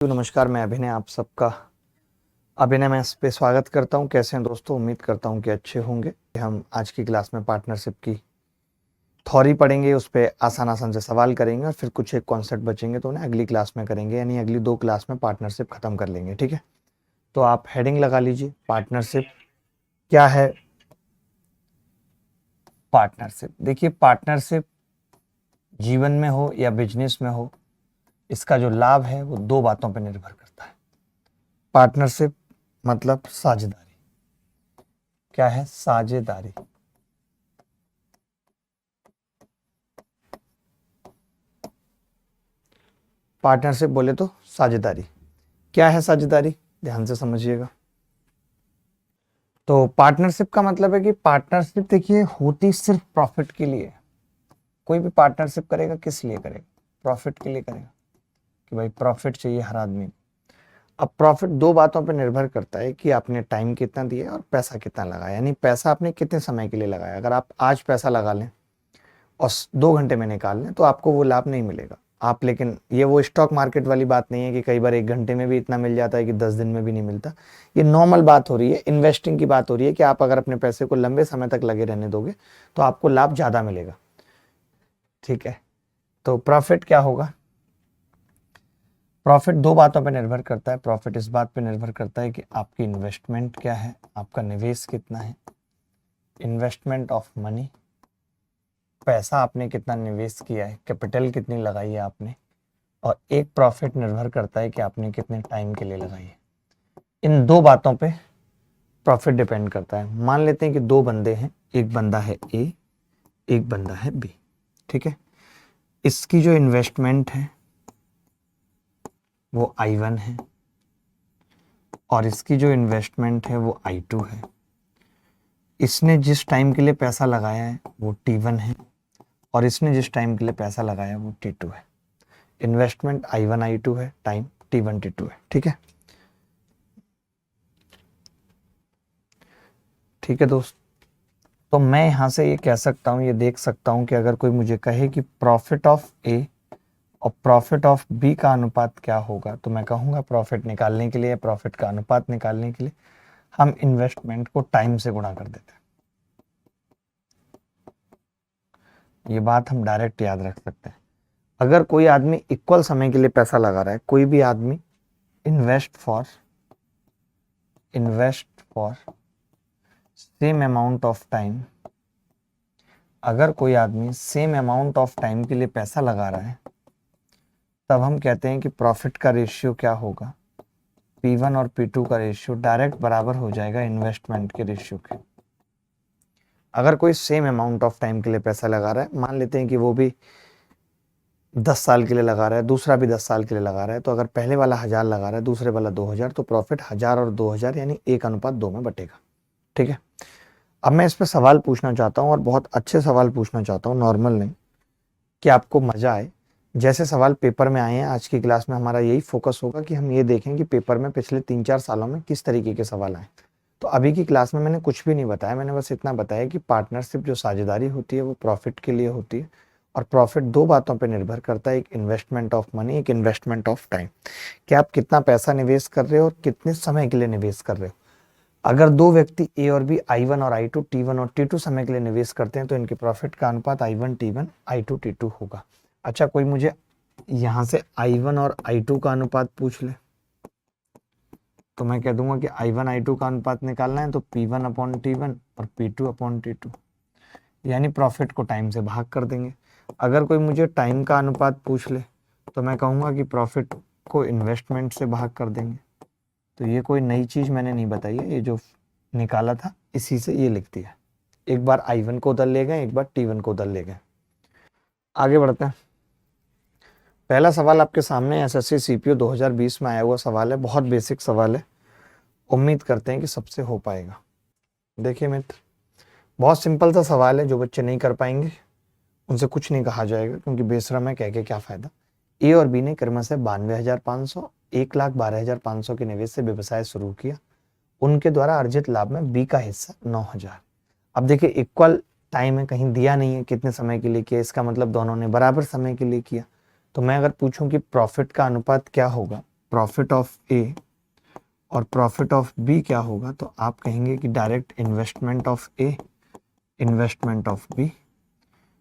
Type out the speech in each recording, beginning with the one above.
नमस्कार, मैं अभिनय आप सबका अभिनय मैं इस पे स्वागत करता हूँ। कैसे हैं दोस्तों? उम्मीद करता हूँ कि अच्छे होंगे। हम आज की क्लास में पार्टनरशिप की थ्योरी पढ़ेंगे, उस पे आसान आसान से सवाल करेंगे और फिर कुछ एक कॉन्सेप्ट बचेंगे तो उन्हें अगली क्लास में करेंगे, यानी अगली 2 क्लास में पार्टनरशिप खत्म कर लेंगे। ठीक है, तो आप हेडिंग लगा लीजिए, पार्टनरशिप क्या है। पार्टनरशिप, देखिए पार्टनरशिप जीवन में हो या बिजनेस में हो, इसका जो लाभ है वो 2 बातों पर निर्भर करता है। पार्टनरशिप मतलब साझेदारी। क्या है? साझेदारी। पार्टनरशिप बोले तो साझेदारी। क्या है साझेदारी? ध्यान से समझिएगा। तो पार्टनरशिप का मतलब है कि पार्टनरशिप देखिए होती सिर्फ प्रॉफिट के लिए। कोई भी पार्टनरशिप करेगा किस लिए करेगा? प्रॉफिट के लिए करेगा, कि भाई प्रॉफिट चाहिए हर आदमी को। अब प्रॉफिट 2 बातों पर निर्भर करता है कि आपने टाइम कितना दिया और पैसा कितना लगाया, यानी पैसा आपने कितने समय के लिए लगाया। अगर आप आज पैसा लगा लें और 2 घंटे में निकाल लें तो आपको वो लाभ नहीं मिलेगा। आप लेकिन ये वो स्टॉक मार्केट वाली बात नहीं है कि कई बार 1 घंटे में भी इतना मिल जाता है कि 10 दिन में भी नहीं मिलता। ये नॉर्मल बात हो रही है, इन्वेस्टिंग की बात हो रही है कि आप अगर अपने पैसे को लंबे समय तक लगे रहने दोगे तो आपको लाभ ज़्यादा मिलेगा। ठीक है, तो प्रॉफिट क्या होगा? प्रॉफिट 2 बातों पर निर्भर करता है। प्रॉफिट इस बात पर निर्भर करता है कि आपकी इन्वेस्टमेंट क्या है, आपका निवेश कितना है, इन्वेस्टमेंट ऑफ मनी, पैसा आपने कितना निवेश किया है, कैपिटल कितनी लगाई है आपने। और एक प्रॉफिट निर्भर करता है कि आपने कितने टाइम के लिए लगाई है। इन 2 बातों पे प्रॉफिट डिपेंड करता है। मान लेते हैं कि 2 बंदे हैं, एक बंदा है ए, एक बंदा है बी। ठीक है, इसकी जो इन्वेस्टमेंट है वो I1 है और इसकी जो इन्वेस्टमेंट है वो I2 है। इसने जिस टाइम के लिए पैसा लगाया है वो T1 है और इसने जिस टाइम के लिए पैसा लगाया है वो T2 है। इन्वेस्टमेंट I1 I2 है, टाइम T1 T2 है। ठीक है, ठीक है दोस्त। तो मैं यहाँ से ये कह सकता हूँ, ये देख सकता हूँ कि अगर कोई मुझे कहे कि प्रॉफिट ऑफ ए और प्रॉफिट ऑफ बी का अनुपात क्या होगा, तो मैं कहूँगा प्रॉफिट निकालने के लिए, प्रॉफिट का अनुपात निकालने के लिए हम इन्वेस्टमेंट को टाइम से गुणा कर देते हैं। ये बात हम डायरेक्ट याद रख सकते हैं। अगर कोई आदमी इक्वल समय के लिए पैसा लगा रहा है, कोई भी आदमी invest for same amount of time, अगर कोई आदमी सेम अमाउंट ऑफ टाइम के लिए पैसा लगा रहा है तब हम कहते हैं कि प्रॉफिट का रेशियो क्या होगा, P1 और P2 का रेशियो डायरेक्ट बराबर हो जाएगा इन्वेस्टमेंट के रेशियो के। अगर कोई सेम अमाउंट ऑफ टाइम के लिए पैसा लगा रहा है, मान लेते हैं कि वो भी 10 साल के लिए लगा रहा है, दूसरा भी 10 साल के लिए लगा रहा है, तो अगर पहले वाला 1000 लगा रहा है, दूसरे वाला 2000, तो प्रॉफिट 1000 और 2000 यानी 1:2 में बटेगा। ठीक है, अब मैं इस पर सवाल पूछना चाहता हूँ और बहुत अच्छे सवाल पूछना चाहता हूँ, नॉर्मल नहीं, कि आपको मजा आए। जैसे सवाल पेपर में आए हैं, आज की क्लास में हमारा यही फोकस होगा कि हम ये देखें कि पेपर में पिछले 3-4 सालों में किस तरीके के सवाल आए। तो अभी की क्लास में मैंने कुछ भी नहीं बताया, मैंने बस इतना बताया कि पार्टनरशिप जो साझेदारी होती है वो प्रॉफिट के लिए होती है और प्रॉफिट 2 बातों पर निर्भर करता है, एक इन्वेस्टमेंट ऑफ मनी, एक इन्वेस्टमेंट ऑफ टाइम, कि आप कितना पैसा निवेश कर रहे हो और कितने समय के लिए निवेश कर रहे हो। अगर 2 व्यक्ति ए और बी I1 और I2, T1 और T2 समय के लिए निवेश करते हैं तो इनके प्रॉफिट का अनुपात I1 T1 I2 T2 होगा। अच्छा, कोई मुझे यहाँ से I1 और I2 का अनुपात पूछ ले तो मैं कह दूंगा कि I1 I2 का अनुपात निकालना है तो P1/T1 और P2/T2, यानी प्रॉफिट को टाइम से भाग कर देंगे। अगर कोई मुझे टाइम का अनुपात पूछ ले तो मैं कहूँगा कि प्रॉफिट को इन्वेस्टमेंट से भाग कर देंगे। तो ये कोई नई चीज़ मैंने नहीं बताई है, ये जो निकाला था इसी से ये लिख दिया। एक बार I1 को उधर ले गए, एक बार T1 को उधर ले गए। आगे बढ़ते हैं। पहला सवाल आपके सामने SSC CPO 2020 में आया हुआ सवाल है, बहुत बेसिक सवाल है, उम्मीद करते हैं कि सबसे हो पाएगा। देखिए मित्र, बहुत सिंपल सा सवाल है, जो बच्चे नहीं कर पाएंगे उनसे कुछ नहीं कहा जाएगा क्योंकि बेशरम है, कह के क्या फायदा। ए और बी ने क्रमशः 92,500, 1,12,500 के निवेश से व्यवसाय शुरू किया। उनके द्वारा अर्जित लाभ में बी का हिस्सा 9,000। अब देखिए इक्वल टाइम है, कहीं दिया नहीं है कितने समय के लिए किया, इसका मतलब दोनों ने बराबर समय के लिए किया। तो मैं अगर पूछूं कि प्रॉफिट का अनुपात क्या होगा, प्रॉफिट ऑफ ए और प्रॉफिट ऑफ बी क्या होगा, तो आप कहेंगे कि direct investment of A, investment of B.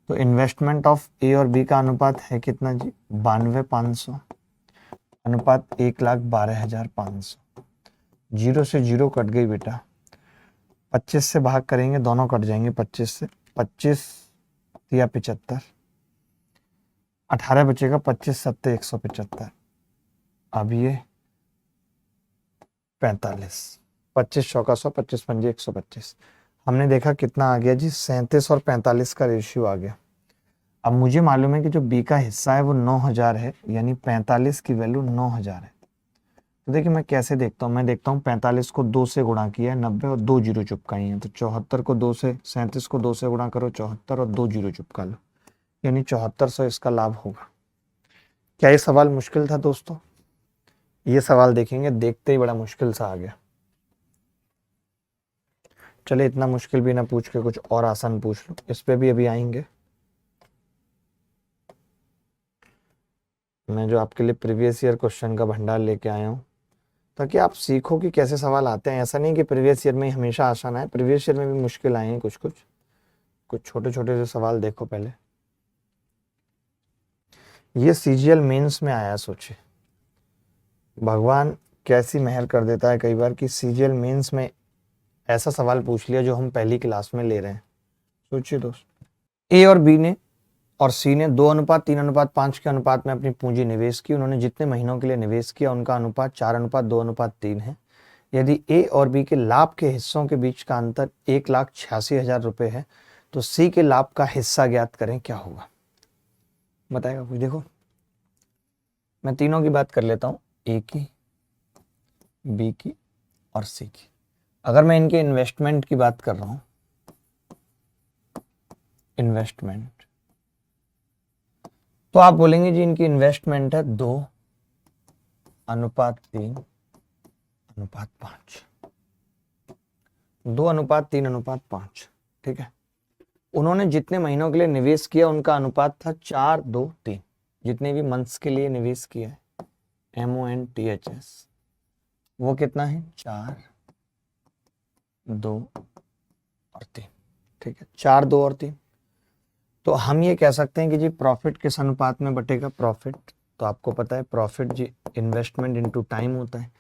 तो इन्वेस्टमेंट ऑफ ए और बी का अनुपात है कितना जी, 92,500 अनुपात 1,12,500। जीरो से जीरो कट गई बेटा, 25 से भाग करेंगे दोनों कट जाएंगे, 25 से 25 या 75, 18 बचेगा, 25 सत्ते 175। अब ये 45, 25 चौका 100, 25 पंजे 125। हमने देखा कितना आ गया जी, 37 और 45 का रेशियो आ गया। अब मुझे मालूम है कि जो बी का हिस्सा है वो 9,000 है, यानी 45 की वैल्यू 9,000 है। तो देखिए मैं कैसे देखता हूँ, मैं देखता हूँ 45 को 2 से गुणा किया है 90 और 2 जीरो चुपकाई हैं, तो 74 को 2 से, 37 को 2 से गुणा करो 74 और 2 जीरो चुपका लो, यानी 7400 इसका लाभ होगा। क्या ये सवाल मुश्किल था दोस्तों? ये सवाल देखेंगे देखते ही बड़ा मुश्किल सा आ गया। चले इतना मुश्किल भी ना पूछ के कुछ और आसान पूछ लो, इस पे भी अभी आएंगे। मैं जो आपके लिए प्रीवियस ईयर क्वेश्चन का भंडार लेके आया हूँ, ताकि आप सीखो कि कैसे सवाल आते हैं। ऐसा नहीं कि प्रीवियस ईयर में हमेशा आसान आए, प्रीवियस ईयर में भी मुश्किल आए हैं कुछ छोटे छोटे से सवाल देखो पहले। ये सीजीएल मेंस में आया, सोचिए भगवान कैसी मेहर कर देता है कई बार कि सीजीएल मेंस में ऐसा सवाल पूछ लिया जो हम पहली क्लास में ले रहे हैं। सोचिए दोस्त, ए और बी ने और सी ने 2:3:5 के अनुपात में अपनी पूंजी निवेश की। उन्होंने जितने महीनों के लिए निवेश किया उनका अनुपात 4:2:3 है। यदि ए और बी के लाभ के हिस्सों के बीच का अंतर 1,86,000 रुपये है तो सी के लाभ का हिस्सा ज्ञात करें, क्या होगा? बताएगा कुछ? देखो मैं तीनों की बात कर लेता हूँ, ए की, बी की और सी की। अगर मैं इनके इन्वेस्टमेंट की बात कर रहा हूँ, इन्वेस्टमेंट, तो आप बोलेंगे जी इनकी इन्वेस्टमेंट है 2:3:5, 2:3:5, ठीक है। उन्होंने जितने महीनों के लिए निवेश किया उनका अनुपात था 4:2:3। जितने भी मंथ्स के लिए निवेश किया है, MONTHS, वो कितना है? 4, 2 और 3, ठीक है, 4, 2 और 3। तो हम ये कह सकते हैं कि जी प्रॉफिट किस अनुपात में बटेगा? प्रॉफिट, तो आपको पता है प्रॉफिट जी इन्वेस्टमेंट इनटू टाइम होता है।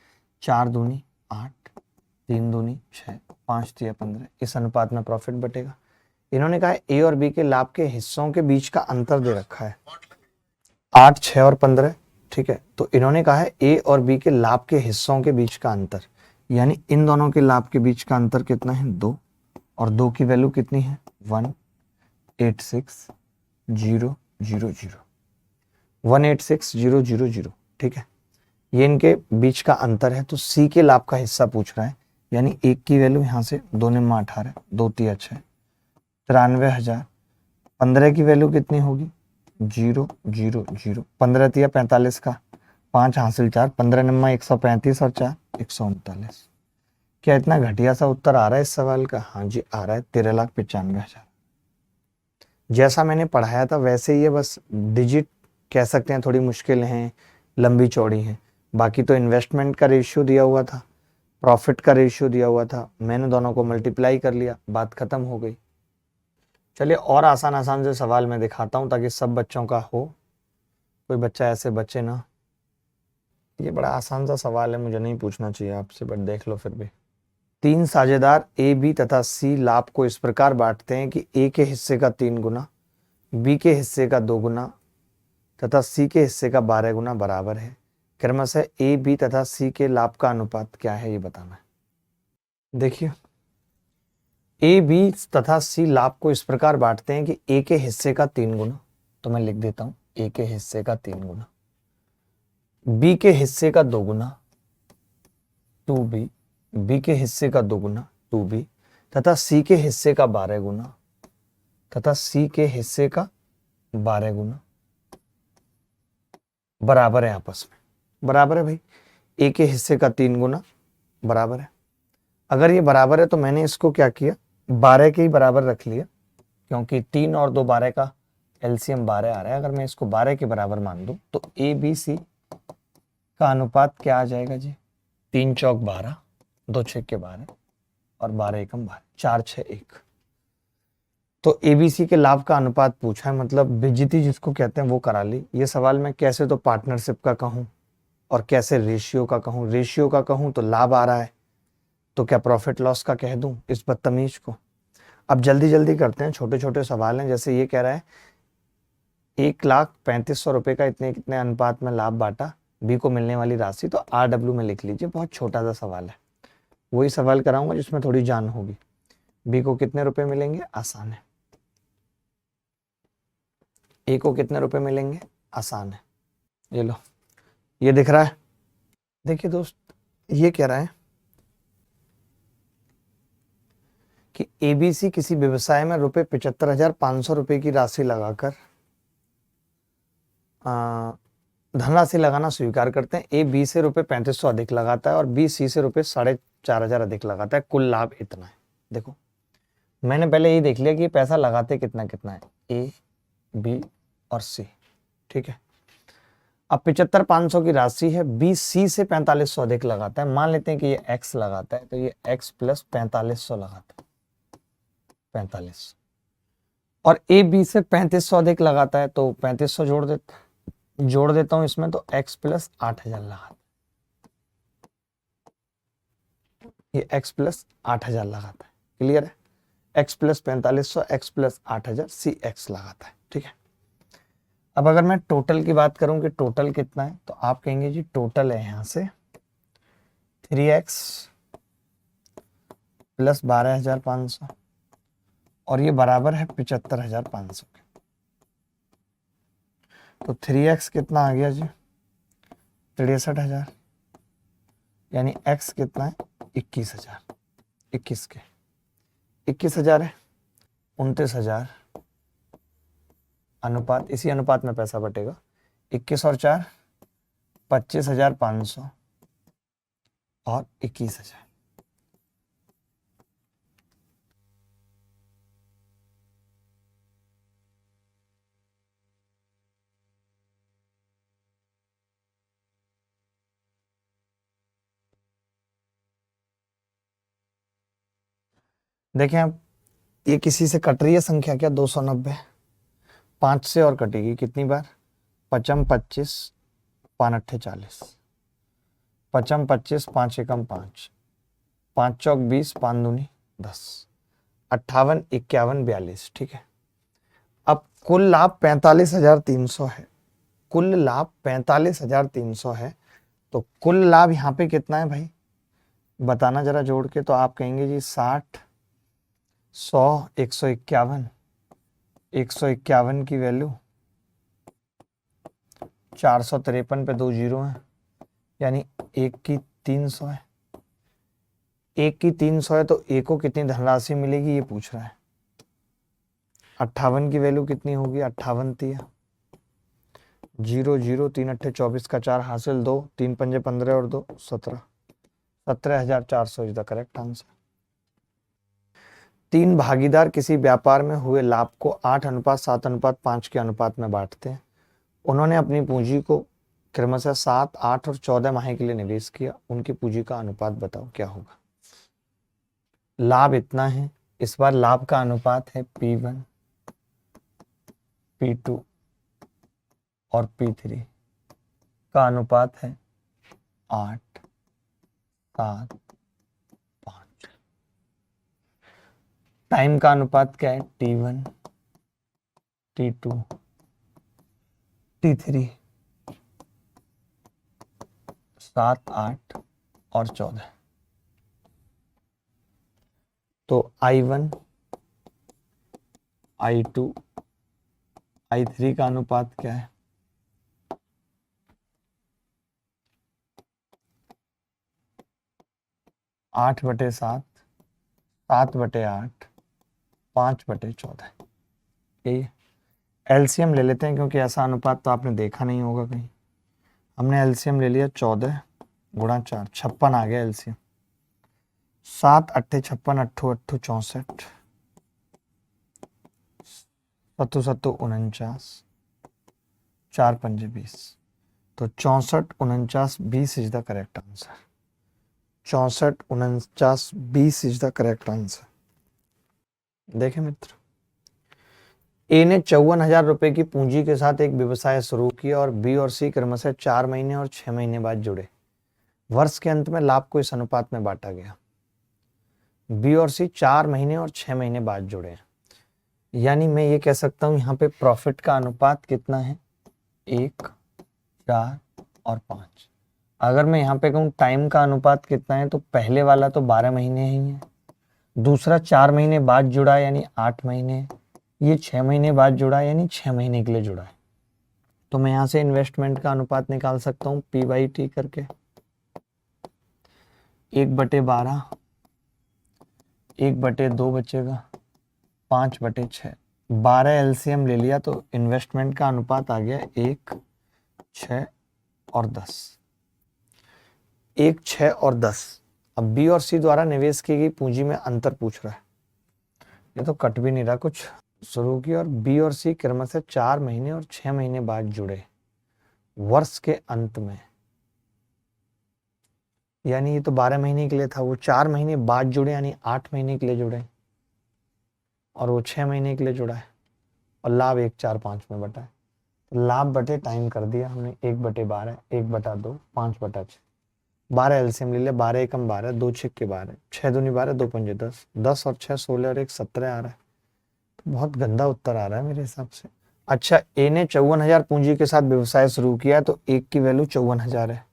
4 दूनी 8, 3 दूनी 6, 5 तिया 15, इस अनुपात में प्रॉफिट बटेगा। इन्होंने कहा है ए और बी के लाभ के हिस्सों के बीच का अंतर दे रखा है 8, 6 और 15, ठीक है। तो इन्होंने कहा है ए और बी के लाभ के हिस्सों के बीच का अंतर, यानी इन दोनों के लाभ के बीच का अंतर कितना है? 2, और 2 की वैल्यू कितनी है? 186,000, 186,000, ठीक है। ये इनके बीच का अंतर है। तो सी के लाभ का हिस्सा पूछ रहा है, यानी 1 की वैल्यू यहाँ से 2 निम्मा 18, 2 तिया 6, 93,000। 15 की वैल्यू कितनी होगी? 0, 0, 0, 15 तिया 45 का 5 हासिल 4, 15 निम्मा 135 और 4 139। क्या इतना घटिया सा उत्तर आ रहा है इस सवाल का? हाँ जी आ रहा है, 13,95,000। जैसा मैंने पढ़ाया था वैसे ही है, बस डिजिट कह सकते हैं थोड़ी मुश्किल हैं, लंबी चौड़ी हैं। बाकी तो इन्वेस्टमेंट का रेशियो दिया हुआ था, प्रॉफिट का रेशियो दिया हुआ था, मैंने दोनों को मल्टीप्लाई कर लिया, बात खत्म हो गई। चलिए और आसान आसान से सवाल मैं दिखाता हूं ताकि सब बच्चों का हो, कोई बच्चा ऐसे बचे ना। ये बड़ा आसान सा सवाल है, मुझे नहीं पूछना चाहिए आपसे, बट देख लो फिर भी। 3 साझेदार ए, बी तथा सी लाभ को इस प्रकार बांटते हैं कि ए के हिस्से का 3 गुना, बी के हिस्से का 2 गुना तथा सी के हिस्से का 12 गुना बराबर है। क्रमशः ए, बी तथा सी के लाभ का अनुपात क्या है, ये बताना है। देखिए ए, बी तथा सी लाभ को इस प्रकार बांटते हैं कि ए के हिस्से का 3 गुना, तो मैं लिख देता हूं ए के हिस्से का 3 गुना, बी के हिस्से का 2 गुना 2b, बी के हिस्से का 2 गुना 2b तथा सी के हिस्से का 12 गुना, तथा सी के हिस्से का 12 गुना बराबर है आपस में। बराबर है भाई, ए के हिस्से का 3 गुना बराबर है। अगर ये बराबर है तो मैंने इसको क्या किया, 12 के ही बराबर रख लिया, क्योंकि 3 और 2 12 का एलसीएम 12 आ रहा है। अगर मैं इसको 12 के बराबर मान दूं तो ए बी सी का अनुपात क्या आ जाएगा जी? 3 चौक 12, 2 छक्के 12 और 12 एकम 12, 4 6 1। तो एबीसी के लाभ का अनुपात पूछा है, मतलब बेइज्जती जिसको कहते हैं वो करा ली। ये सवाल मैं कैसे तो पार्टनरशिप का कहूं और कैसे रेशियो का कहूं। रेशियो का कहूं तो लाभ आ रहा है, तो क्या प्रॉफिट लॉस का कह दूं इस बदतमीज को? अब जल्दी जल्दी करते हैं, छोटे छोटे सवाल हैं। जैसे ये कह रहा है 1,35,100 रुपए का इतने कितने अनुपात में लाभ बांटा, बी को मिलने वाली राशि, तो RW में लिख लीजिए। बहुत छोटा सा सवाल है, वही सवाल कराऊंगा जिसमें थोड़ी जान होगी। बी को कितने रुपए मिलेंगे? आसान है। ए को कितने रुपए मिलेंगे? आसान है। ये लो, ये दिख रहा है। देखिए दोस्त, ये कह रहा है कि एबीसी किसी व्यवसाय में ₹75,500 की राशि लगाकर धनराशि लगाना स्वीकार करते हैं। ए बी से ₹3500 अधिक लगाता है और बी सी से ₹4,500 अधिक लगाता है। कुल लाभ इतना है। देखो, मैंने पहले ये देख लिया कि ये पैसा लगाते कितना कितना है, ए बी और सी, ठीक है। अब 75,500 की राशि है, बी सी से 4500 अधिक लगाता है। मान लेते हैं कि ये एक्स लगाता है, तो ये एक्स प्लस 4500 लगाता है, 45। और ए बी से 3500 अधिक लगाता है, तो 3500 जोड़ देता हूं इसमें, तो x प्लस 8,000 लगाता है। ये x प्लस 8,000 लगाता है। क्लियर है? x प्लस 4500, x प्लस 8,000, सी एक्स लगाता है, ठीक है। अब अगर मैं टोटल की बात करूं कि टोटल कितना है, तो आप कहेंगे जी टोटल है यहां से 3x प्लस 12,500 और ये बराबर है 75,500 के। तो 3x कितना आ गया जी? 63,000, यानी x कितना है? 21,000। 21 के 21,000 है, 29,000 अनुपात, इसी अनुपात में पैसा बटेगा। 21 और 4 25,500 और 21,000। देखें अब, ये किसी से कट रही है संख्या क्या? 290। 5 से और कटेगी कितनी बार? 55 25 5 अट्ठे 40, 55 25 5 एकम 5, 5 चौक 20, 5 दूनी 10, 58 51 42, ठीक है। अब कुल लाभ 45,300 है। कुल लाभ 45,300 है, तो कुल लाभ यहाँ पे कितना है भाई? बताना जरा जोड़ के। तो आप कहेंगे जी 60 100 151, 151 की वैल्यू 453 पे 2 जीरो है, यानी 1 की 300 है। 1 की 300 है, तो ए को कितनी धनराशि मिलेगी ये पूछ रहा है। 58 की वैल्यू कितनी होगी? 58 तिया 0 0, 3 अट्ठे 24 का 4 हासिल 2, 3 पंजे 15 और 2 17, 17,400 इज द करेक्ट आंसर। 3 भागीदार किसी व्यापार में हुए लाभ को 8:7:5 के अनुपात में बांटते हैं। उन्होंने अपनी पूंजी को क्रमशः 7, 8 और 14 माह के लिए निवेश किया। उनकी पूंजी का अनुपात बताओ क्या होगा? लाभ इतना है, इस बार लाभ का अनुपात है P1 P2 और P3 का अनुपात है 8 7 5। टाइम का अनुपात क्या है? T1 T2 T3, 7 8 और 14। तो I1 I2 I3 का अनुपात क्या है? 8/7, 7/8, 5/14। यही एलसीएम ले लेते हैं, क्योंकि ऐसा अनुपात तो आपने देखा नहीं होगा कहीं। हमने एलसीएम ले लिया 14 गुणा 4, 56 आ गया एलसीएम। 7 अट्ठे 56, 8 8 64, 7 7 49, 4 पंजे 20, तो 64 49 20 is the correct answer. 64 49 20 is the correct answer. देखें मित्र, ए ने 54,000 रुपए की पूंजी के साथ एक व्यवसाय शुरू किया और बी और सी क्रमशः 4 महीने और 6 महीने बाद जुड़े। वर्ष के अंत में लाभ को इस अनुपात में बांटा गया। बी और सी 4 महीने और 6 महीने बाद जुड़े, यानी मैं ये कह सकता हूं यहाँ पे प्रॉफिट का अनुपात कितना है, 1 4 और 5। अगर मैं यहाँ पे कहूँ टाइम का अनुपात कितना है, तो पहले वाला तो 12 महीने ही है, दूसरा 4 महीने बाद जुड़ा यानी 8 महीने, ये 6 महीने बाद जुड़ा यानी 6 महीने के लिए जुड़ा है। तो मैं यहाँ से इन्वेस्टमेंट का अनुपात निकाल सकता हूँ P/T करके, 1/12, 1/2 बचेगा, 5/6, 12 एलसीएम ले लिया तो इन्वेस्टमेंट का अनुपात आ गया 1 6 और 10, 1 6 और 10। अब बी और सी द्वारा निवेश की गई पूंजी में अंतर पूछ रहा है, ये तो कट भी नहीं रहा कुछ। शुरू की और बी और सी क्रमशः 4 महीने और 6 महीने बाद जुड़े वर्ष के अंत में, यानी ये तो 12 महीने के लिए था, वो 4 महीने बाद जुड़े यानी 8 महीने के लिए जुड़े, और वो 6 महीने के लिए जुड़ा है, और लाभ 1 4 5 में बटा है। तो लाभ बटे टाइम कर दिया हमने, 1/12, 1/2, 5/6, 12 एलसीएम ले लिया, 12 एकम 12, 2 छिक्के 12, 6 दूनी 12, 2 पंजे 10, 10 और 6 16 और 1 17 आ रहा है। तो बहुत गंदा उत्तर आ रहा है मेरे हिसाब से। अच्छा, ए ने 54,000 पूंजी के साथ व्यवसाय शुरू किया, तो एक की वैल्यू 54,000 है।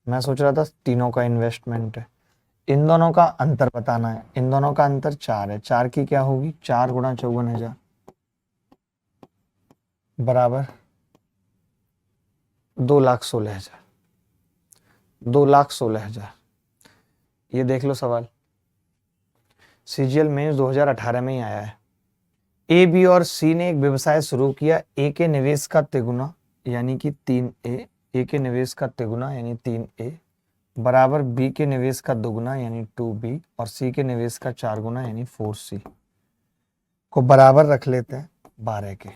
मैं सोच रहा था तीनों का इन्वेस्टमेंट है। इन दोनों का अंतर बताना है, इन दोनों का अंतर 4 है, 4 की क्या होगी, 4 गुणा 54,000 बराबर 2,16,000, 2,16,000। ये देख लो सवाल, सीजीएल मेंस 2018 में ही आया है। ए, बी और सी ने एक व्यवसाय शुरू किया। ए के निवेश का तिगुना यानी कि 3A, ए के निवेश का तिगुना यानी 3A बराबर बी के निवेश का दुगुना यानी 2B और सी के निवेश का 4 गुना यानी 4C को बराबर रख लेते हैं 12 के।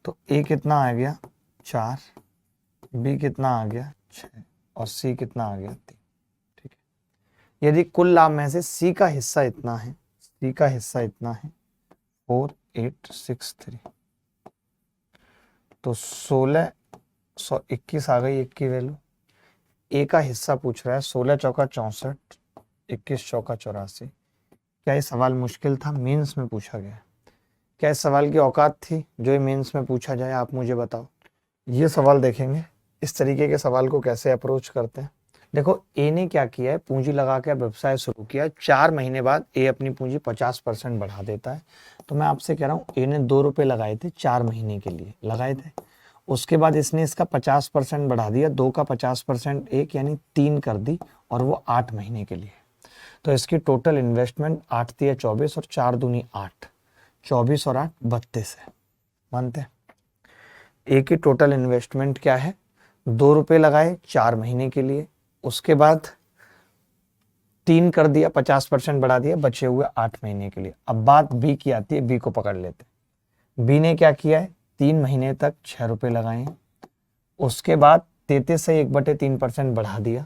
तो ए कितना आ गया 4, बी कितना आ गया 6 और सी कितना आ गया 3। ठीक है, यदि कुल लाभ में से सी का हिस्सा इतना है, सी का हिस्सा इतना है 4863, तो 1621 आ गई एक की वैल्यू। ए का हिस्सा पूछ रहा है, 16 चौका 64, 21 चौका 84। क्या ये सवाल मुश्किल था? मेंस में पूछा गया। क्या इस सवाल की औकात थी जो ये मेंस में पूछा जाए? आप मुझे बताओ। ये सवाल देखेंगे इस तरीके के सवाल को कैसे अप्रोच करते हैं। देखो, ए ने क्या किया है, पूंजी लगा के व्यवसाय शुरू किया, 4 महीने बाद ए अपनी पूंजी 50% बढ़ा देता है। तो मैं आपसे कह रहा हूँ, ए ने 2 रुपए लगाए थे 4 महीने के लिए लगाए थे, उसके बाद इसने इसका 50% बढ़ा दिया, 2 का 50% 1 यानी 3 कर दी, और वो 8 महीने के लिए। तो इसकी टोटल इन्वेस्टमेंट 8 तिया 24 और 4 दूनी 8, 24 और 8 32 है। मानते हैं ए की टोटल इन्वेस्टमेंट क्या है, 2 रुपए लगाए 4 महीने के लिए, उसके बाद 3 कर दिया, 50% बढ़ा दिया, बचे हुए 8 महीने के लिए। अब बात बी की आती है, बी को पकड़ लेते हैं। बी ने क्या किया है, 3 महीने तक 6 रुपए लगाए, उसके बाद 33 से 1/3% बढ़ा दिया,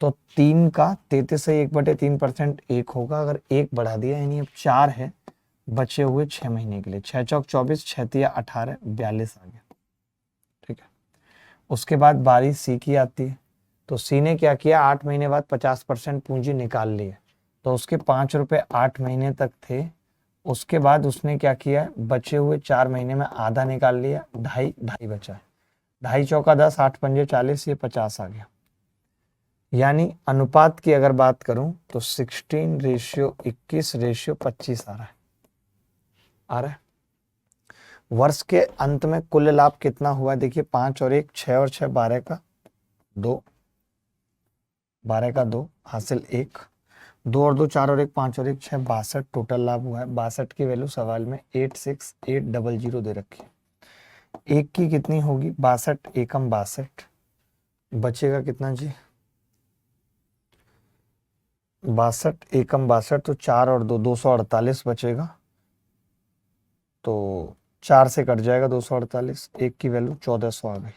तो 3 का 33 से 1/3% 1 होगा, अगर 1 बढ़ा दिया यानी अब 4 है, बचे हुए 6 महीने के लिए। 6 चौक 24, 6 तिया 18, 42 आ गया। ठीक है, उसके बाद बारी सी की आती है। तो सी ने क्या किया, 8 महीने बाद 50% पूंजी निकाल ली है, तो उसके 5 रुपए 8 महीने तक थे। उसके बाद उसने क्या किया, बचे हुए 4 महीने में आधा निकाल लिया, 2.5 बचा है, 2.5 चौका 10, 8 पंजे 40, ये 50 आ गया। यानी अनुपात की अगर बात करूं तो 16:21:25 आ रहा है, आ रहा है। वर्ष के अंत में कुल लाभ कितना हुआ, देखिए 5 और 1 6 और 6 12 का 2, 12 का 2 हासिल 1, 2 और 2 4 और 1 5 और 1 6 62 टोटल लाभ हुआ है। 62 की वैल्यू सवाल में 86800 दे रखी है। एक की कितनी होगी, 62 एकम 62, बचेगा कितना जी, 62 एकम 62, तो 4 और 2 248 बचेगा, तो 4 से कट जाएगा 248, एक की वैल्यू 1400 आ गई।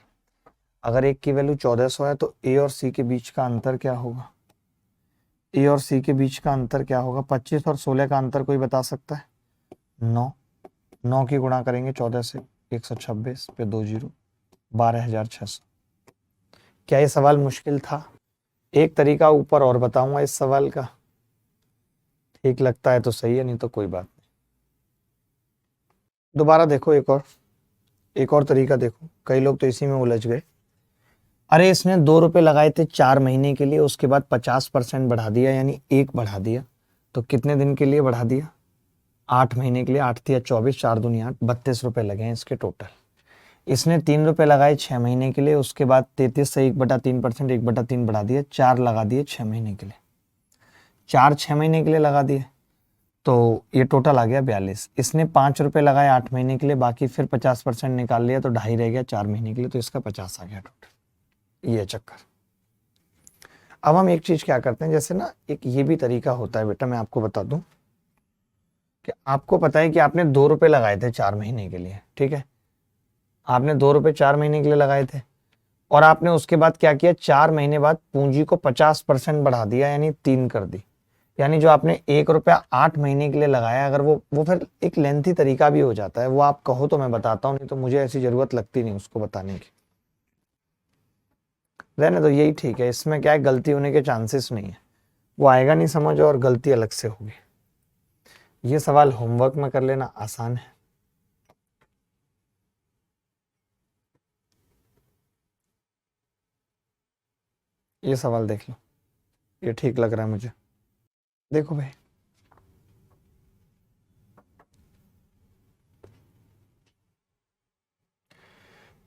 अगर एक की वैल्यू 1400 है तो ए और सी के बीच का अंतर क्या होगा? ए और सी के बीच का अंतर क्या होगा? 25 और 16 का अंतर कोई बता सकता है? 9। 9 की गुणा करेंगे 14 से, 126 पे 2 जीरो, 12,600। क्या ये सवाल मुश्किल था? एक तरीका ऊपर और बताऊंगा इस सवाल का, ठीक लगता है तो सही है, नहीं तो कोई बात नहीं। दोबारा देखो, एक और तरीका देखो, कई लोग तो इसी में उलझ गए। अरे इसने 2 रुपए लगाए थे 4 महीने के लिए, उसके बाद 50% बढ़ा दिया, यानी 1 बढ़ा दिया। तो कितने दिन के लिए बढ़ा दिया? 8 महीने के लिए। 8 या 24, 4 दूनी 8, 32 रुपए लगे हैं इसके टोटल। इसने 3 रुपए लगाए 6 महीने के लिए, उसके बाद 33 से 1/3%, 1/3 बढ़ा दिया, 4 लगा दिए 6 महीने के लिए। 4 6 महीने के लिए लगा दिए, तो ये टोटल आ गया 42। इसने 5 रुपए लगाए 8 महीने के लिए, बाकी फिर 50% निकाल लिया, तो 2.5 रह गया 4 महीने के लिए, तो इसका 50 आ गया टोटल। ये चक्कर। अब हम एक चीज क्या करते हैं, जैसे ना एक ये भी तरीका होता है बेटा, मैं आपको बता दूं कि आपको पता है कि आपने 2 रुपए लगाए थे 4 महीने के लिए, ठीक है? आपने 2 रुपए 4 महीने के लिए लगाए थे, और आपने उसके बाद क्या किया, 4 महीने बाद पूंजी को 50% बढ़ा दिया, यानी 3 कर दी। यानी जो आपने 1 रुपया 8 महीने के लिए लगाया, अगर वो फिर एक लेंथी तरीका भी हो जाता है, वो आप कहो तो मैं बताता हूँ, नहीं तो मुझे ऐसी जरूरत लगती नहीं उसको बताने की। रहने तो यही ठीक है, इसमें क्या है, गलती होने के चांसेस नहीं है, वो आएगा नहीं समझ, और गलती अलग से होगी। ये सवाल होमवर्क में कर लेना, आसान है। ये सवाल देख लो, ये ठीक लग रहा है मुझे। देखो भाई,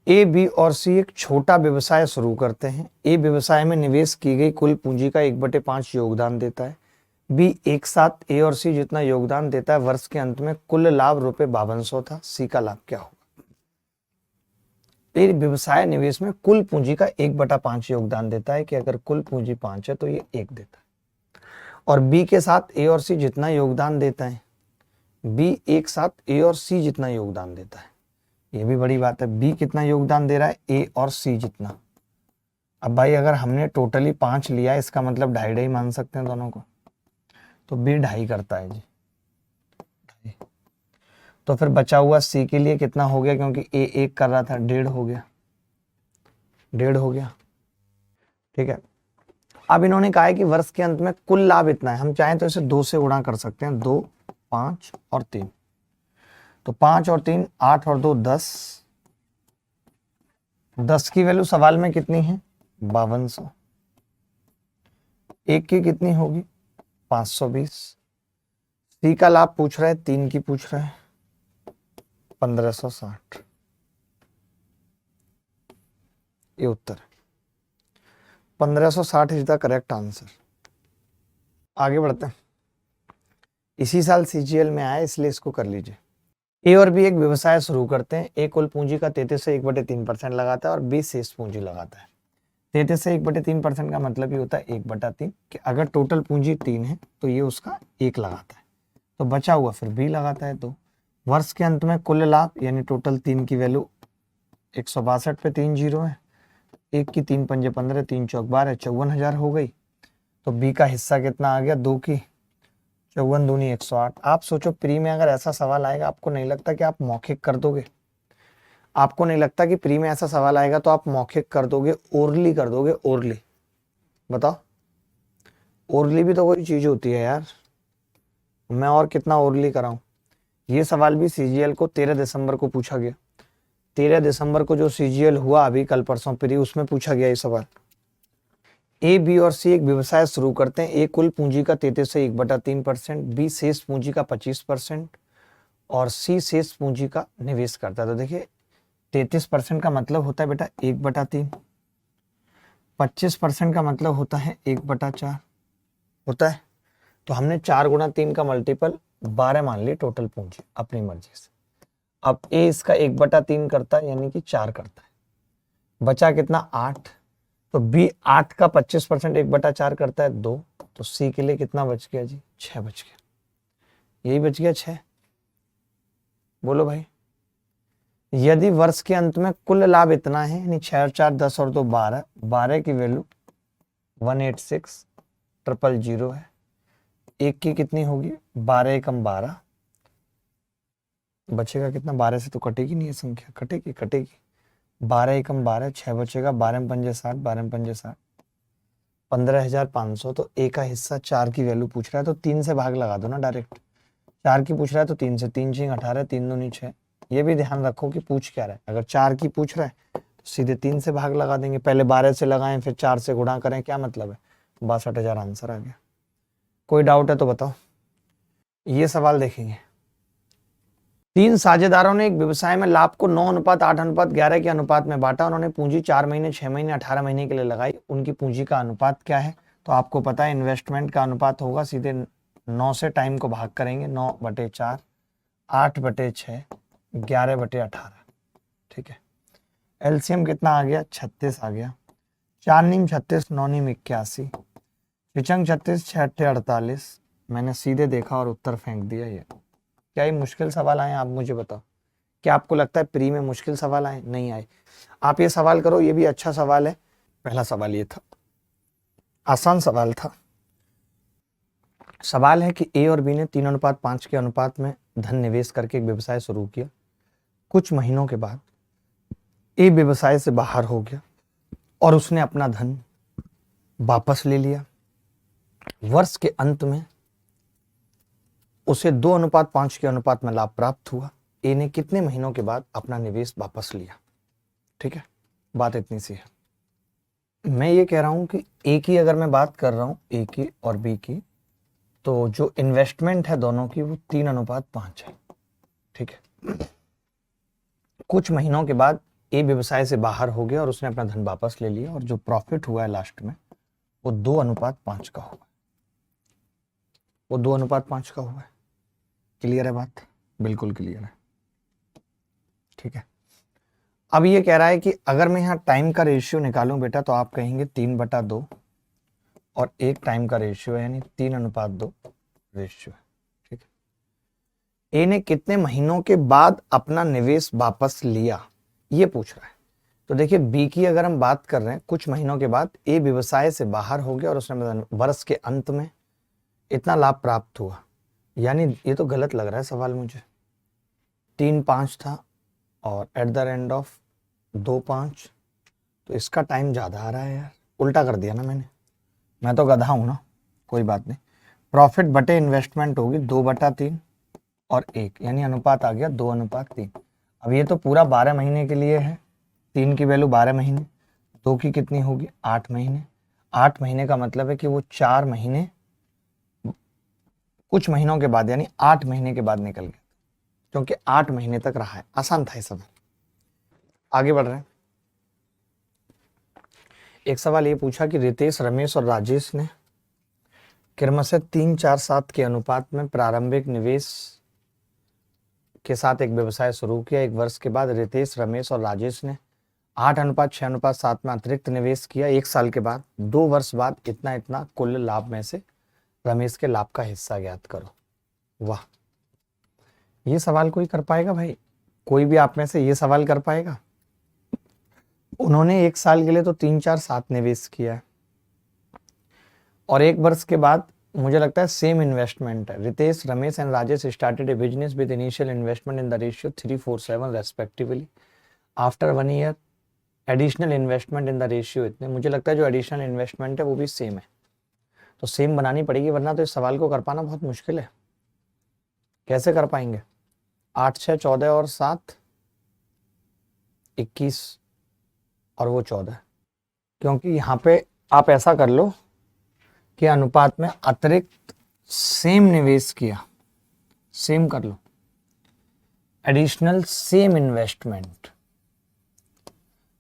ए, बी और सी एक छोटा व्यवसाय शुरू करते हैं। ए व्यवसाय में निवेश की गई कुल पूंजी का 1/5 योगदान देता है। बी एक साथ ए और सी जितना योगदान देता है। वर्ष के अंत में कुल लाभ रुपए 5200 था। सी का लाभ क्या होगा? ए व्यवसाय निवेश में कुल पूंजी का 1/5 योगदान देता है, कि अगर कुल पूंजी 5 है तो ये 1 देता है। और बी के साथ ए और सी जितना योगदान देता है, बी एक साथ ए और सी जितना योगदान देता है। ये भी बड़ी बात है, बी कितना योगदान दे रहा है? ए और सी जितना। अब भाई अगर हमने टोटली 5 लिया, इसका मतलब 2.5 मान सकते हैं दोनों को, तो बी 2.5 करता है जी, 2.5। तो फिर बचा हुआ सी के लिए कितना हो गया, क्योंकि ए 1 कर रहा था, 1.5 हो गया, 1.5 हो गया, ठीक है। अब इन्होंने कहा है कि वर्ष के अंत में कुल लाभ इतना है। हम चाहें तो इसे 2 से गुणा कर सकते हैं, 2, 5 और 3। तो 5 और 3 8 और 2 10। 10 की वैल्यू सवाल में कितनी है? 5200। एक की कितनी होगी? 520। सी का लाभ पूछ रहा है, 3 की पूछ रहा है, 1560। ये उत्तर है, 1560 इज द करेक्ट आंसर। आगे बढ़ते हैं। इसी साल सीजीएल में आया, इसलिए इसको कर लीजिए। ए और बी एक व्यवसाय शुरू करते हैं। ए कुल पूंजी का 33 से 1/3% लगाता है, और बी शेष पूंजी लगाता है। 33 से 1/3% का मतलब ये होता है 1/3, कि अगर टोटल पूंजी 3 है तो ये उसका 1 लगाता है, तो बचा हुआ फिर बी लगाता है। तो वर्ष के अंत में कुल लाभ, यानी टोटल 3 की वैल्यू 162 पे 3 जीरो है, 1 की 3 पंजे 15, 3 चौक 12, 54,000 हो गई। तो बी का हिस्सा कितना आ गया? 2 की 54 दूनी 108। आप सोचो, प्री में अगर ऐसा सवाल आएगा, आपको नहीं लगता कि आप मौखिक कर दोगे? आपको नहीं लगता कि प्री में ऐसा सवाल आएगा तो आप मौखिक कर दोगे, ओरली कर दोगे? ओरली बताओ, ओरली भी तो कोई चीज होती है यार। मैं और कितना ओरली कराऊं? ये सवाल भी सीजीएल को 13 दिसंबर को पूछा गया। 13 दिसंबर को जो सीजीएल हुआ अभी कल परसों प्री, उसमें पूछा गया ये सवाल। ए, बी और सी एक व्यवसाय शुरू करते हैं। ए कुल पूंजी का 33 से 1/3%, बी शेष पूंजी का 25% और सी शेष पूंजी का निवेश करता है। तो देखिए 33% का मतलब होता है बेटा 1/3, 25% का मतलब होता है 1/4 होता है। तो हमने 4 गुणा 3 का मल्टीपल 12 मान ली टोटल पूंजी अपनी मर्जी से। अब ए इसका 1/3 करता है, यानी कि 4 करता है। बचा कितना? 8। तो बी 8 का 25% 1/4 करता है, 2। तो सी के लिए कितना बच गया जी? 6 बच गया। यही बच गया 6। बोलो भाई, यदि वर्ष के अंत में कुल लाभ इतना है, यानी 6 और 4 10 और 2 12, 12 की वैल्यू 186,000 है। एक की कितनी होगी, 12 एकम 12, बचेगा कितना, 12 से तो कटेगी नहीं ये संख्या, कटेगी 12 एकम 12, 6 बचेगा, 12 में पंजे 60, 12 में पंजे 60, 15,500। तो ए का हिस्सा 4 की वैल्यू पूछ रहा है तो 3 से भाग लगा दो ना डायरेक्ट। 4 की पूछ रहा है तो 3 से, 3 6 18, 3 दूनी 6। ये भी ध्यान रखो कि पूछ क्या रहा है, अगर 4 की पूछ रहा है तो सीधे 3 से भाग लगा देंगे, पहले 12 से लगाएं फिर 4 से गुणा करें, क्या मतलब है, 62,000 आंसर आ गया। कोई डाउट है तो बताओ। ये सवाल देखेंगे। 3 साझेदारों ने एक व्यवसाय में लाभ को 9:8:11 के अनुपात में बांटा। उन्होंने पूंजी 4 महीने, 6 महीने, 18 महीने के लिए लगाई। उनकी पूंजी का अनुपात क्या है, तो आपको पता है इन्वेस्टमेंट का अनुपात होगा, सीधे 9 से टाइम को भाग करेंगे, 9/4, 8/6, 11/18। ठीक है, एलसीएम कितना आ गया, 36 आ गया। 4 नीम 36, 9 नीम 81, पिचंग 36, 6 अट्ठे 48। मैंने सीधे देखा और उत्तर फेंक दिया। ये क्या ये मुश्किल सवाल आए, आप मुझे बताओ। क्या आपको लगता है प्री में मुश्किल सवाल आए? नहीं आए। आप ये सवाल करो, ये भी अच्छा सवाल है। पहला सवाल ये था, आसान सवाल था। सवाल है कि ए और बी ने 3:5 के अनुपात में धन निवेश करके एक व्यवसाय शुरू किया। कुछ महीनों के बाद ए व्यवसाय से बाहर हो गया और उसने अपना धन वापस ले लिया। वर्ष के अंत में उसे 2:5 के अनुपात में लाभ प्राप्त हुआ। ए ने कितने महीनों के बाद अपना निवेश वापस लिया? ठीक है, बात इतनी सी है। मैं ये कह रहा हूं कि ए की अगर मैं बात कर रहा हूं, ए की और बी की, तो जो इन्वेस्टमेंट है दोनों की वो 3:5 है। ठीक है, कुछ महीनों के बाद ए व्यवसाय से बाहर हो गया और उसने अपना धन वापस ले लिया, और जो प्रॉफिट हुआ है लास्ट में वो 2:5 का हुआ, वो 2:5 का हुआ है। क्लियर है बात? बिल्कुल क्लियर है। ठीक है, अब ये कह रहा है कि अगर मैं यहाँ टाइम का रेशियो निकालूं बेटा, तो आप कहेंगे 3/2 और 1 टाइम का रेशियो है, यानी 3:2 रेशियो है। ठीक है, ए ने कितने महीनों के बाद अपना निवेश वापस लिया, ये पूछ रहा है। तो देखिए बी की अगर हम बात कर रहे हैं, कुछ महीनों के बाद ए व्यवसाय से बाहर हो गया और उसने वर्ष के अंत में इतना लाभ प्राप्त हुआ, यानी ये तो गलत लग रहा है सवाल मुझे। 3/5 था और एट द एंड ऑफ 2/5, तो इसका टाइम ज़्यादा आ रहा है यार। उल्टा कर दिया ना मैंने, मैं तो गधा हूँ ना, कोई बात नहीं। प्रॉफिट बटे इन्वेस्टमेंट होगी 2/3 और 1, यानी अनुपात आ गया 2:3। अब ये तो पूरा 12 महीने के लिए है, 3 की वैल्यू 12 महीने, 2 की कितनी होगी 8 महीने। 8 महीने का मतलब है कि वो 4 महीने कुछ महीनों के बाद, यानी 8 महीने के बाद निकल गया, क्योंकि 8 महीने तक रहा है। आसान था ये सवाल। आगे बढ़ रहे हैं। एक सवाल ये पूछा कि रितेश, रमेश और राजेश ने क्रमशः 3 4 7 के अनुपात में प्रारंभिक निवेश के साथ एक व्यवसाय शुरू किया। एक वर्ष के बाद रितेश, रमेश और राजेश ने 8:6:7 में अतिरिक्त निवेश किया। 1 साल के बाद, 2 वर्ष बाद इतना इतना कुल लाभ में से रमेश के लाभ का हिस्सा ज्ञात करो। वाह, ये सवाल कोई कर पाएगा भाई? कोई भी आप में से ये सवाल कर पाएगा? उन्होंने 1 साल के लिए तो 3 4 7 निवेश किया है, और 1 वर्ष के बाद मुझे लगता है सेम इन्वेस्टमेंट है। Ritesh, Ramesh and Rajesh started a business with initial investment in the ratio 3:4:7 respectively. After 1 year additional investment in the ratio इतने। मुझे लगता है जो एडिशनल इन्वेस्टमेंट है वो भी सेम है, तो सेम बनानी पड़ेगी, वरना तो इस सवाल को कर पाना बहुत मुश्किल है। कैसे कर पाएंगे? 8 6 14 और 7 21 और वो 14, क्योंकि यहाँ पे आप ऐसा कर लो कि अनुपात में अतिरिक्त सेम निवेश किया, सेम कर लो, एडिशनल सेम इन्वेस्टमेंट।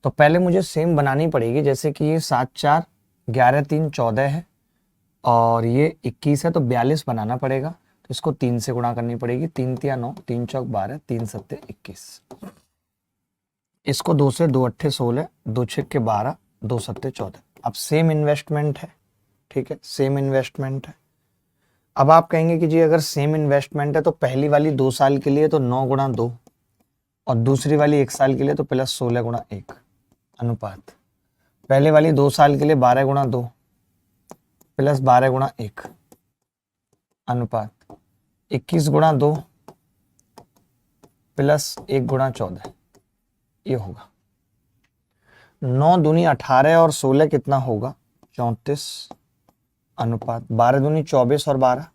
तो पहले मुझे सेम बनानी पड़ेगी, जैसे कि ये 7 4 11 3 14 है और ये 21 है, तो 42 बनाना पड़ेगा। तो इसको 3 से गुणा करनी पड़ेगी, 3 3 9, 3 चौक 12, 3 7 21। इसको 2 से 2 8 16, 2 6 12, 2 7 14। अब सेम इन्वेस्टमेंट है, ठीक है, सेम इन्वेस्टमेंट है। अब आप कहेंगे कि जी अगर सेम इन्वेस्टमेंट है तो पहली वाली 2 साल के लिए तो 9 × 2 और दूसरी वाली 1 साल के लिए तो प्लस 16 गुणा 1 अनुपात, पहले वाली 2 साल के लिए 12 गुणा 2 प्लस 12 गुणा 1 अनुपात 21 गुणा 2 प्लस 1 गुणा 14, ये होगा 9 दूनी 18 और 16 कितना होगा 34 अनुपात 12 दूनी 24 और 12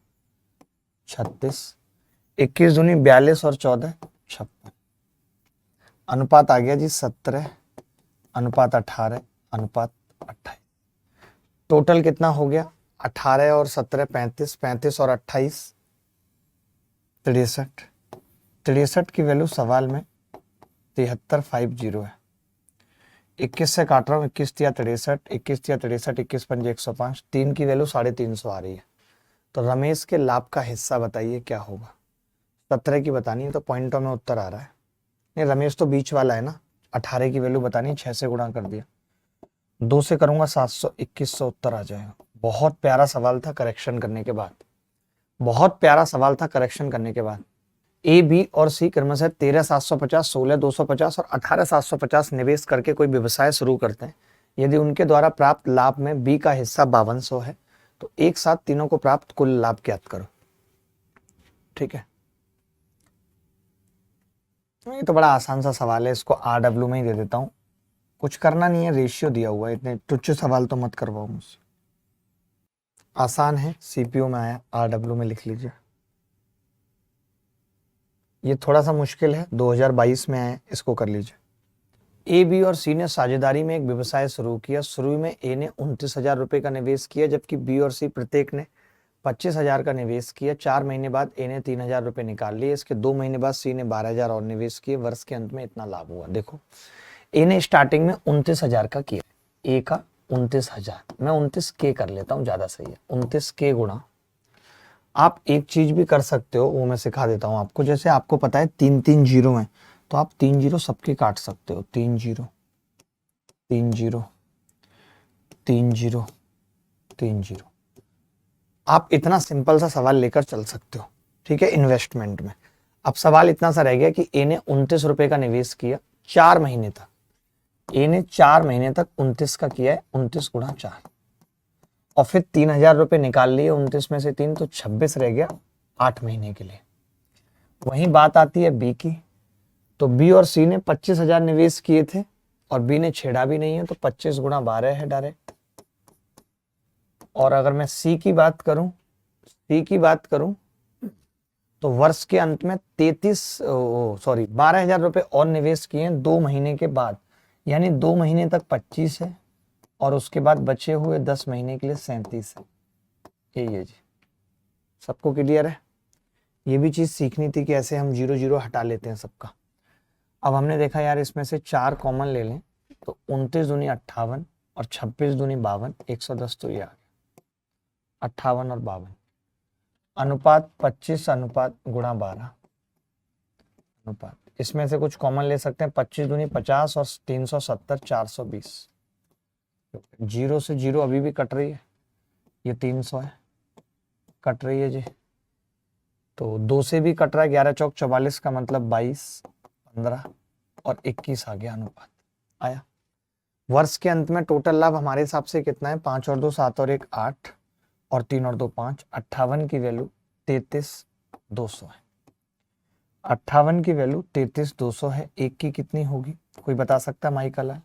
36, 21 दूनी 42 और 14 56, अनुपात आ गया जी 17 अनुपात 18 अनुपात 28। टोटल कितना हो गया 18 और 17 35, 35 और 28 63, 63 की वैल्यू सवाल में 7350 है। 21 से काट रहा हूँ, 21 तिया 63, 21 तिया 63, 21 पंजे 105, 3 की वैल्यू 350 आ रही है। तो रमेश के लाभ का हिस्सा बताइए क्या होगा। 17 की बतानी है तो पॉइंटों में उत्तर आ रहा है। नहीं, रमेश तो बीच वाला है ना। 18 की वैल्यू बतानी है, 6 से गुणा कर दिया, 2 से करूंगा 700, 2100 उत्तर आ जाएगा। बहुत प्यारा सवाल था करेक्शन करने के बाद, बहुत प्यारा सवाल था करेक्शन करने के बाद। ए, बी और सी क्रमशः 13,750, 16,250 और 18,750 निवेश करके कोई व्यवसाय शुरू करते हैं। यदि उनके द्वारा प्राप्त लाभ में बी का हिस्सा 5200 है तो एक साथ तीनों को प्राप्त कुल लाभ ज्ञात करो। ठीक है, ये तो बड़ा आसान सा सवाल है, इसको RW में ही दे देता हूं, कुछ करना नहीं है, रेशियो दिया हुआ है, इतने तुच्छ सवाल तो मत करवाओ मुझसे। आसान है, CPU में आया, RW में लिख लीजिए। ये थोड़ा सा मुश्किल है, 2022 में आया, इसको कर लीजिए। ए, बी और सी ने साझेदारी में एक व्यवसाय शुरू किया। शुरू में ए ने 29,000 रुपए का निवेश किया, जबकि बी और सी प्रत्येक ने 25,000 का निवेश किया। 4 महीने बाद ए ने 3,000 रुपए निकाल लिए। इसके 2 महीने बाद सी ने 12,000 और निवेश किए। वर्ष के अंत में इतना लाभ हुआ। देखो, ए ने स्टार्टिंग में 29,000 का किया, ए का 29,000, मैं 29 के कर लेता हूँ, ज्यादा सही है, 29 के गुणा। आप एक चीज भी कर सकते हो, वो मैं सिखा देता हूँ आपको। जैसे आपको पता है 3 जीरो है, तो आप 3 जीरो सबके काट सकते हो, 3 जीरो 3 जीरो 3 जीरो 3 जीरो। आप इतना सिंपल सा सवाल लेकर चल सकते हो, ठीक है, इन्वेस्टमेंट में। अब सवाल इतना सा रह गया कि ए ने 29 रुपए का निवेश किया 4 महीने तक। ए ने 4 महीने तक 29 का किया है, 29 गुणा 4, और फिर 3,000 रुपए निकाल लिए 29 में से 3, तो 26 रह गया 8 महीने के लिए। वही बात आती है बी की, तो बी और सी ने 25,000 निवेश किए थे और बी ने छेड़ा भी नहीं है, तो 25 गुणा 12 है डायरेक्ट। और अगर मैं सी की बात करूं तो वर्ष के अंत में 12,000 रुपए और निवेश किए हैं 2 महीने के बाद, यानी 2 महीने तक 25 है और उसके बाद बचे हुए 10 महीने के लिए 37 है। ये जी, सबको क्लियर है। ये भी चीज सीखनी थी कि ऐसे हम 0 0 हटा लेते हैं सबका। अब हमने देखा यार इसमें से 4 कॉमन ले लें तो 29 दूनी 58 और 26 दूनी 52, 110, तो ये आ गया 58 और 52। अनुपात 25 अनुपात गुणा 12 अनुपात, इसमें से कुछ कॉमन ले सकते हैं। 25 दूनी 50 और 370, 420। 0 से 0 अभी भी कट रही है, ये 300 है, कट रही है जी। तो 2 से भी कट रहा है, 11 चौक 44 का मतलब 22, 15 और 21 आ गया, अनुपात आया। वर्ष के अंत में टोटल लाभ हमारे हिसाब से कितना है, 5 और 2 7 और 1 8 और 3 और 2 5, 58 की वैल्यू 33,200 है। 58 की वैल्यू 33,200 है। एक की कितनी होगी, कोई बता सकता है? माई कला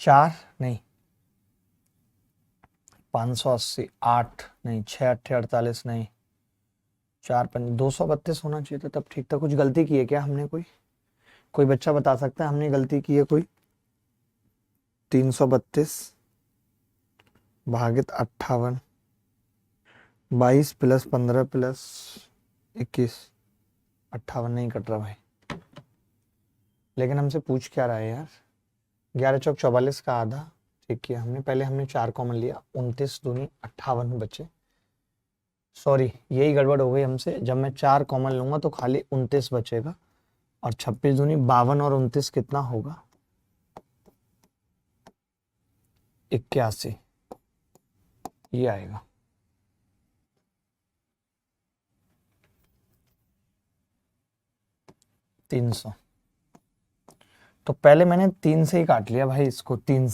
4 नहीं, 580, 8 नहीं, 6 8 48 नहीं, 4 5 232 होना चाहिए था, तब ठीक था। कुछ गलती की है क्या हमने? कोई बच्चा बता सकता है हमने गलती की है कोई? 332 भागित 58, 22 प्लस 15 प्लस 21, 58 नहीं कट रहा भाई। लेकिन हमसे पूछ क्या रहा है यार? 11 चौक 44 का आधा, ठीक किया हमने। पहले हमने 4 कॉमन लिया, 29 दूनी 58 बचे। सॉरी, यही गड़बड़ हो गई हमसे। जब मैं 4 कॉमन लूंगा तो खाली 29 बचेगा, और 26 दूनी 52 और 29 कितना होगा? 81, ये आएगा। $300। तो पहले मैंने 3 से ही काट लिया भाई, इसको 3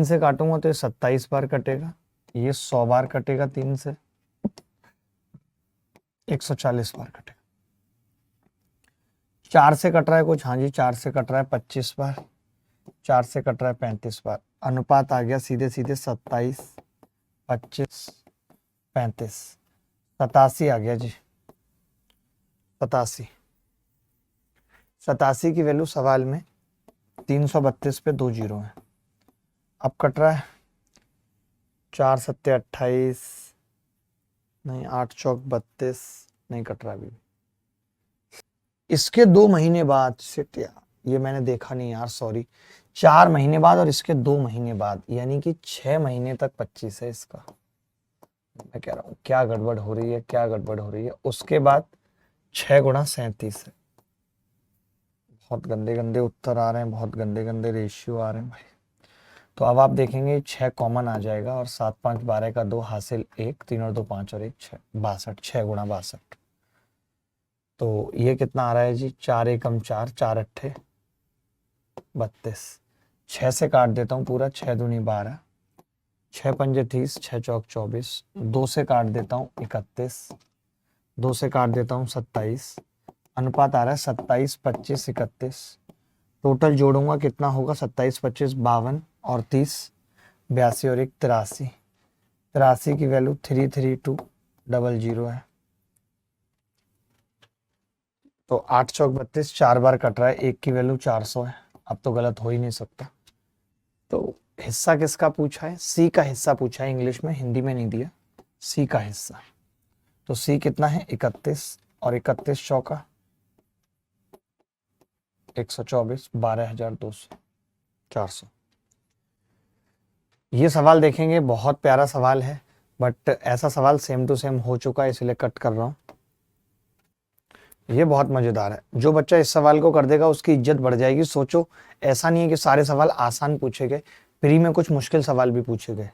से काटूंगा तो ये 27 बार कटेगा, ये 100 बार कटेगा, 3 से 140 बार कटेगा। 4 से कट रहा है कुछ, हाँ जी 4 से कट रहा है 25 बार, 4 से कट रहा है 35 बार। अनुपात आ गया सीधे सीधे 27, 25, 35, 87 आ गया जी। 87 की वैल्यू सवाल में 332 पे 2 जीरो है। अब कट रहा है 4 सत्ते 28, नहीं 8 चौक 32, नहीं कट रहा अभी। इसके 2 महीने बाद, शिट यार ये मैंने देखा नहीं यार, सॉरी, 4 महीने बाद और इसके 2 महीने बाद, यानी कि 6 महीने तक 25 है इसका। मैं कह रहा हूँ क्या गड़बड़ हो रही है, क्या गड़बड़ हो रही है। उसके बाद 6 गुणा 37 है। बहुत गंदे गंदे उत्तर आ रहे हैं, बहुत गंदे गंदे रेशियो आ रहे हैं भाई। तो अब आप देखेंगे 6 कॉमन आ जाएगा और 7 5 12 का 2 हासिल 1, 3 और 2 5 और 1 6, 62, 6 गुणा 62। तो ये कितना आ रहा है जी, 4 एकम 4, 4 अट्ठे 32। 6 से काट देता हूँ पूरा, 6 दूनी 12, 6 पंजे 30, 6 चौक 24, 2 से काट देता हूँ 31, 2 से काट देता हूँ 27, अनुपात आ रहा है 27, 25, 31। टोटल जोड़ूंगा कितना होगा, 27, 25, 52 और 30, 82 और 1 83। 83 की वैल्यू 33200 है। तो 8 चौक 32, 4 बार कट रहा है, 1 की वैल्यू 400 है। अब तो गलत हो ही नहीं सकता। तो हिस्सा किसका पूछा है, सी का हिस्सा पूछा है इंग्लिश में, हिंदी में नहीं दिया, सी का हिस्सा। तो सी कितना है 31 और 31 चौका 124, 12,200, 400। ये सवाल देखेंगे, बहुत प्यारा सवाल है, बट ऐसा सवाल सेम टू सेम हो चुका है इसलिए कट कर रहा हूं। ये बहुत मजेदार है, जो बच्चा इस सवाल को कर देगा उसकी इज्जत बढ़ जाएगी। सोचो, ऐसा नहीं है कि सारे सवाल आसान पूछे गए, प्री में कुछ मुश्किल सवाल भी पूछे गए।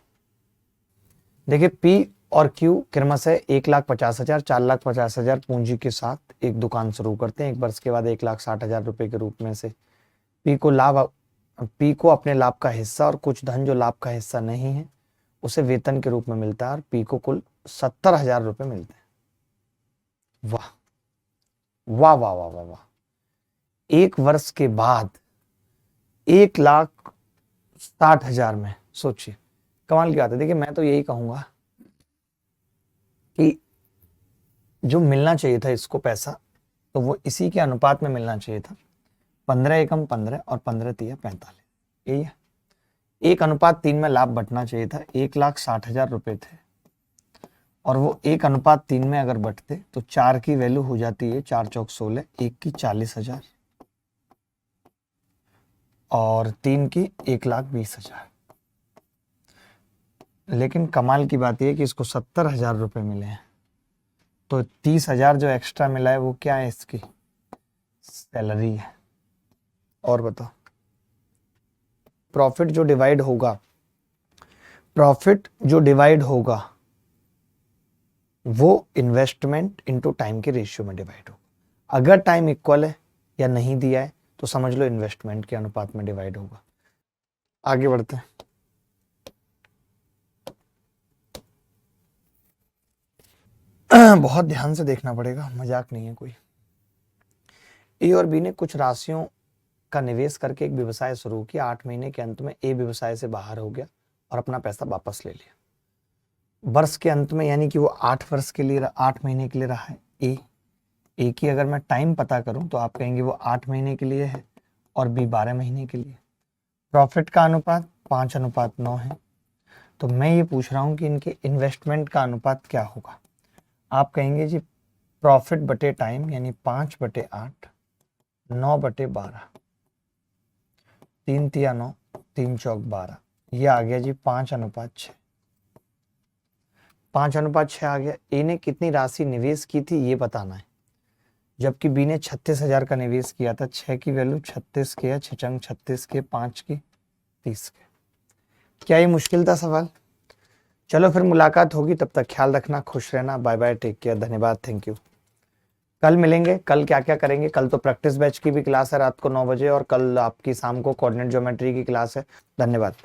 देखिए पी और क्यू क्रमशः 1,50,000, 4,50,000 पूंजी के साथ एक दुकान शुरू करते हैं। एक वर्ष के बाद 1,60,000 रुपए के रूप में से पी को अपने लाभ का हिस्सा और कुछ धन जो लाभ का हिस्सा नहीं है उसे वेतन के रूप में मिलता है और पी को कुल 70,000 रुपए मिलते हैं। वाह वाह वाह वाह वाह वाह। एक वर्ष के बाद 1,60,000 में, सोचिए कमाल की बात है। देखिए मैं तो यही कहूंगा कि जो मिलना चाहिए था इसको पैसा, तो वो इसी के अनुपात में मिलना चाहिए था। 15 एकम 15 और 15 तिया 45, यही है। 1:3 में लाभ बंटना चाहिए था। 1,60,000 रुपए थे और वो 1:3 में अगर बंटते तो 4 की वैल्यू हो जाती है 4 चौक 16, 1 की 40,000 और 3 की 1,20,000। लेकिन कमाल की बात यह है कि इसको 70,000 रुपए मिले हैं। तो 30,000 जो एक्स्ट्रा मिला है वो क्या है, इसकी सैलरी है। और बताओ, प्रॉफिट जो डिवाइड होगा वो इन्वेस्टमेंट इनटू टाइम के रेशियो में डिवाइड होगा। अगर टाइम इक्वल है या नहीं दिया है तो समझ लो इन्वेस्टमेंट के अनुपात में डिवाइड होगा। आगे बढ़ते हैं। बहुत ध्यान से देखना पड़ेगा, मजाक नहीं है कोई। ए और बी ने कुछ राशियों का निवेश करके एक व्यवसाय शुरू किया। 8 महीने के अंत में ए व्यवसाय से बाहर हो गया और अपना पैसा वापस ले लिया। वर्ष के अंत में, यानी कि वो 8 वर्ष के लिए, 8 महीने के लिए रहा है ए की अगर मैं टाइम पता करूं तो आप कहेंगे वो 8 महीने के लिए है और बी 12 महीने के लिए। प्रॉफिट का अनुपात 5:9 है। तो मैं ये पूछ रहा हूं कि इनके इन्वेस्टमेंट का अनुपात क्या होगा। आप कहेंगे जी प्रॉफिट बटे टाइम, यानी 5/8, 9/12, 3 तिया 9, 3 चौक 12, ये आ गया जी 5:6। 5:6 आ गया। ए ने कितनी राशि निवेश की थी ये बताना है, जबकि बी ने 36,000 का निवेश किया था। 6 की वैल्यू 36 के है, 6 36 के, 5 की 30 के। क्या ये मुश्किल था सवाल? चलो फिर मुलाकात होगी, तब तक ख्याल रखना, खुश रहना, बाय बाय, टेक केयर, धन्यवाद, थैंक यू। कल मिलेंगे। कल क्या क्या करेंगे? कल तो प्रैक्टिस बैच की भी क्लास है रात को 9 बजे, और कल आपकी शाम को कोऑर्डिनेट ज्योमेट्री की क्लास है। धन्यवाद।